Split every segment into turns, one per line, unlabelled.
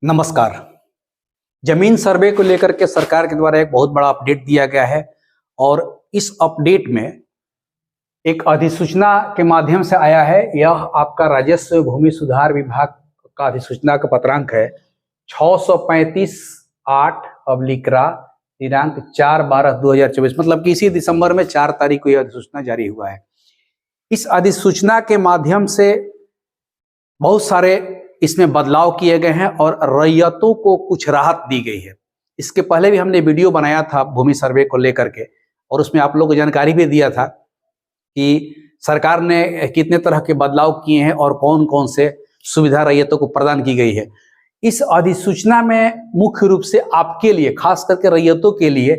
नमस्कार। जमीन सर्वे को लेकर के सरकार के द्वारा एक बहुत बड़ा अपडेट दिया गया है और इस अपडेट में एक अधिसूचना के माध्यम से आया है। यह आपका राजस्व भूमि सुधार विभाग का अधिसूचना का पत्रांक है 635/8/रा दिनांक 4/12/2024, मतलब कि इसी दिसंबर में 4 तारीख को यह अधिसूचना जारी हुआ है। इस अधिसूचना के माध्यम से बहुत सारे इसमें बदलाव किए गए हैं और रैयतों को कुछ राहत दी गई है। इसके पहले भी हमने वीडियो बनाया था भूमि सर्वे को लेकर के और उसमें आप लोगों को जानकारी भी दिया था कि सरकार ने कितने तरह के बदलाव किए हैं और कौन कौन से सुविधा रैयतों को प्रदान की गई है। इस अधिसूचना में मुख्य रूप से आपके लिए, खास करके रैयतों के लिए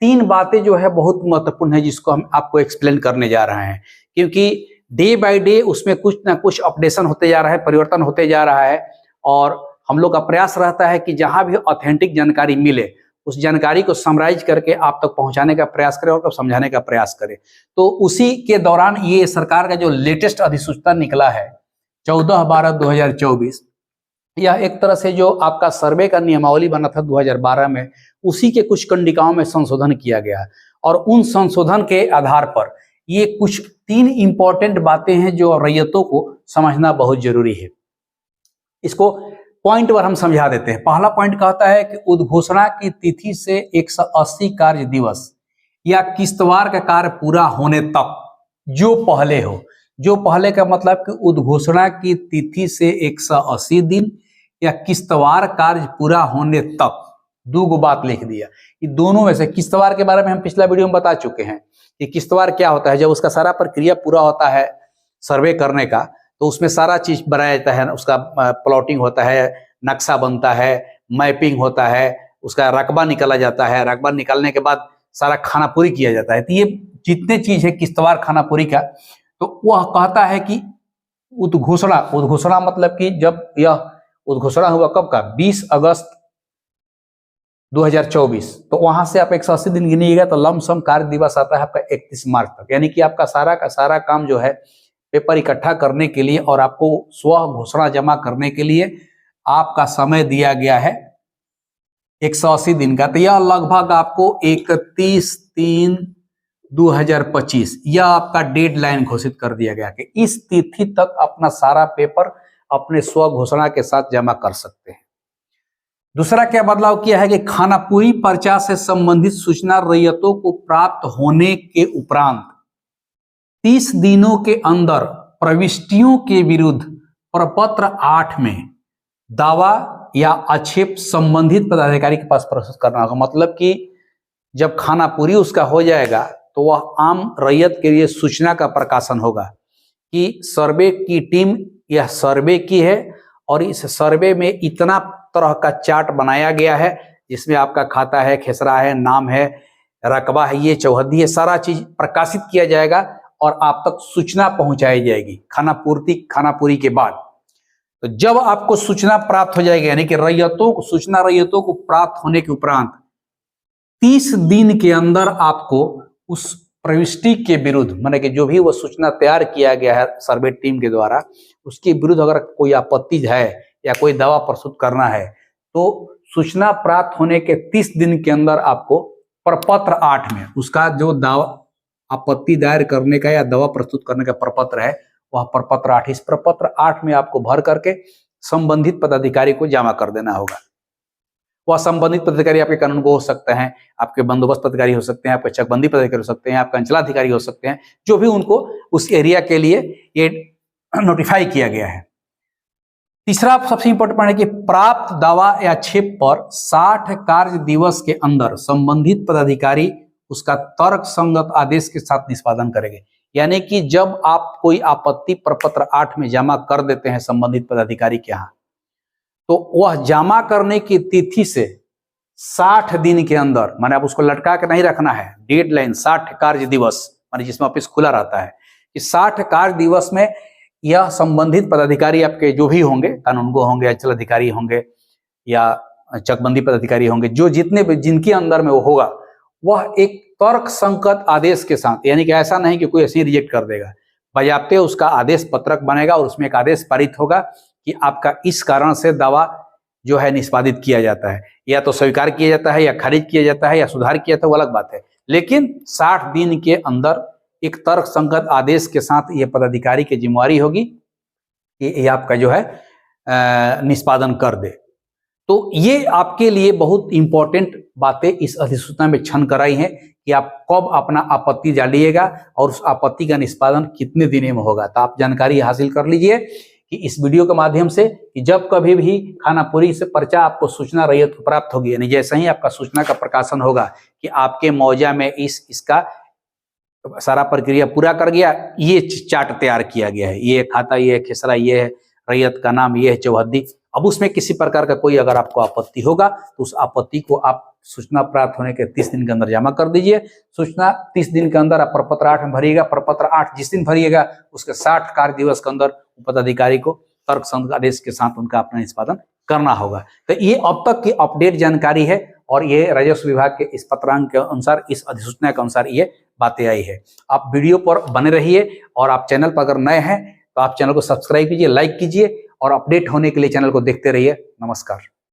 3 बातें जो है बहुत महत्वपूर्ण है, जिसको हम आपको एक्सप्लेन करने जा रहे हैं, क्योंकि डे बाय डे उसमें कुछ ना कुछ अपडेशन होते जा रहा है, परिवर्तन होते जा रहा है और हम लोग का प्रयास रहता है कि जहां भी ऑथेंटिक जानकारी मिले उस जानकारी को समराइज करके आप तक पहुंचाने का प्रयास करें और समझाने का प्रयास करें। तो उसी के दौरान ये सरकार का जो लेटेस्ट अधिसूचना निकला है 14/12/2024, यह एक तरह से जो आपका सर्वे का नियमावली बना था 2012 में, उसी के कुछ कंडिकाओं में संशोधन किया गया है और उन संशोधन के आधार पर ये कुछ 3 इंपॉर्टेंट बातें हैं जो रैयतों को समझना बहुत जरूरी है। इसको पॉइंट पर हम समझा देते हैं। पहला पॉइंट कहता है कि उद्घोषणा की तिथि से 180 कार्य दिवस या किस्तवार का कार्य पूरा होने तक जो पहले हो, जो पहले का मतलब कि उद्घोषणा की तिथि से 180 दिन या किस्तवार कार्य पूरा होने तक, 2 बात लिख दिया। ये दोनों में से किस्तवार के बारे में हम पिछला वीडियो में बता चुके हैं कि किस्तवार क्या होता है। जब उसका सारा प्रक्रिया पूरा होता है सर्वे करने का, तो उसमें सारा चीज बनाया जाता है, उसका प्लॉटिंग होता है, नक्शा बनता है, मैपिंग होता है, उसका रकबा निकाला जाता है, रकबा निकालने के बाद सारा खानापुरी किया जाता है। तो ये जितने चीज है किस्तवार खानापुरी का, तो वह कहता है कि उद्घोषणा मतलब कि जब यह उद्घोषणा हुआ कब का, 20 अगस्त 2024, तो वहां से आप 180 दिन गिनिएगा तो लमसम कार्य दिवस आता है आपका 31 मार्च तक। यानी कि आपका सारा का सारा काम जो है पेपर इकट्ठा करने के लिए और आपको स्व घोषणा जमा करने के लिए आपका समय दिया गया है 180 दिन का। तो यह लगभग आपको 31/3/2025 यह आपका डेडलाइन घोषित कर दिया गया कि इस तिथि तक अपना सारा पेपर अपने स्व घोषणा के साथ जमा कर सकते हैं। दूसरा क्या बदलाव किया है कि खानापुरी पर्चा से संबंधित सूचना रैयतों को प्राप्त होने के उपरांत 30 दिनों के अंदर प्रविष्टियों के विरुद्ध प्रपत्र 8 में दावा या आक्षेप संबंधित पदाधिकारी के पास प्रस्तुत करना होगा। मतलब कि जब खानापुरी उसका हो जाएगा तो वह आम रैयत के लिए सूचना का प्रकाशन होगा कि सर्वे की टीम यह सर्वे की है और इस सर्वे में इतना तरह का चार्ट बनाया गया है, जिसमें आपका खाता है, खेसरा है, नाम है, रकबा है, ये चौहद्दी है, सारा चीज प्रकाशित किया जाएगा और आप तक सूचना पहुंचाई जाएगी खानापुरी के बाद। तो जब आपको सूचना प्राप्त हो जाएगी, यानी कि रैयतों को प्राप्त होने के उपरांत 30 दिन के अंदर आपको उस प्रविष्टि के विरुद्ध, माने कि जो भी वो सूचना तैयार किया गया है सर्वे टीम के द्वारा, उसके विरुद्ध अगर कोई आपत्ति है या कोई दावा प्रस्तुत करना है, तो सूचना प्राप्त होने के 30 दिन के अंदर आपको प्रपत्र 8 में उसका जो दावा आपत्ति दायर करने का या दावा प्रस्तुत करने का प्रपत्र है, वह प्रपत्र 8, इस प्रपत्र 8 में आपको भर करके संबंधित पदाधिकारी को जमा कर देना होगा। वह संबंधित पदाधिकारी आपके कानून को हो सकते हैं, आपके बंदोबस्त अधिकारी हो सकते हैं, आपके चकबंदी पदाधिकारी हो सकते हैं, आपके अंचलाधिकारी हो सकते हैं, जो भी उनको उस एरिया के लिए ये नोटिफाई किया गया है। तीसरा सबसे इंपॉर्टेंट पॉइंट है कि प्राप्त दावा या आक्षेप पर 60 कार्य दिवस के अंदर संबंधित पदाधिकारी उसका तर्क संगत आदेश के साथ निष्पादन करेंगे। यानी कि जब आप कोई आपत्ति प्रपत्र 8 में जमा कर देते हैं संबंधित पदाधिकारी के यहाँ, तो वह जमा करने की तिथि से 60 दिन के अंदर, माने आप उसको लटका के नहीं रखना है, डेडलाइन 60 कार्य दिवस, माने जिसमें ऑफिस खुला रहता है, कि 60 कार्य दिवस में यह संबंधित पदाधिकारी आपके जो भी होंगे, कानूनगो होंगे, अंचल अधिकारी होंगे या चकबंदी पदाधिकारी होंगे, जो जिनके अंदर में वो होगा, वह एक तर्क संगत आदेश के साथ, यानी कि ऐसा नहीं कि कोई ऐसे ही रिजेक्ट कर देगा, बजाते उसका आदेश पत्रक बनेगा और उसमें एक आदेश पारित होगा कि आपका इस कारण से दावा जो है निष्पादित किया जाता है। या तो स्वीकार किया जाता है, या खारिज किया जाता है, या सुधार किया जाता है, वो अलग बात है। लेकिन 60 दिन के अंदर एक तर्कसंगत आदेश के साथ ये पदाधिकारी की जिम्मेवारी होगी कि ये आपका जो है निष्पादन कर दे। तो ये आपके लिए बहुत इंपॉर्टेंट बातें इस अधिसूचना में छन कराई हैं कि आप कब अपना आपत्ति डालिएगा और उस आपत्ति का निष्पादन कितने दिन में होगा। तो आप जानकारी हासिल कर लीजिए कि इस वीडियो के माध्यम से कि जब कभी भी खानापुरी से पर्चा आपको सूचना रैयत को प्राप्त होगी, यानी जैसे ही आपका सूचना का प्रकाशन होगा कि आपके मौजा में इसका सारा प्रक्रिया पूरा कर गया, ये चार्ट तैयार किया गया है, ये खाता, ये खेसरा, ये है रैयत का नाम, ये है चौहद्दी। अब उसमें किसी प्रकार का कोई अगर आपको आपत्ति होगा तो उस आपत्ति को आप सूचना प्राप्त होने के 30 दिन के अंदर जमा कर दीजिए। सूचना 30 दिन के अंदर आप प्रपत्र 8 में भरिएगा। प्रपत्र 8 जिस दिन भरिएगा उसके 60 कार्य दिवस के अंदर पदाधिकारी को तर्कसंगत आदेश के साथ उनका अपना निष्पादन करना होगा। तो ये अब तक की अपडेट जानकारी है और ये राजस्व विभाग के इस पत्रांक के अनुसार, इस अधिसूचना के अनुसार ये बातें आई है। आप वीडियो पर बने रहिए और आप चैनल पर अगर नए हैं तो आप चैनल को सब्सक्राइब कीजिए, लाइक कीजिए और अपडेट होने के लिए चैनल को देखते रहिए। नमस्कार।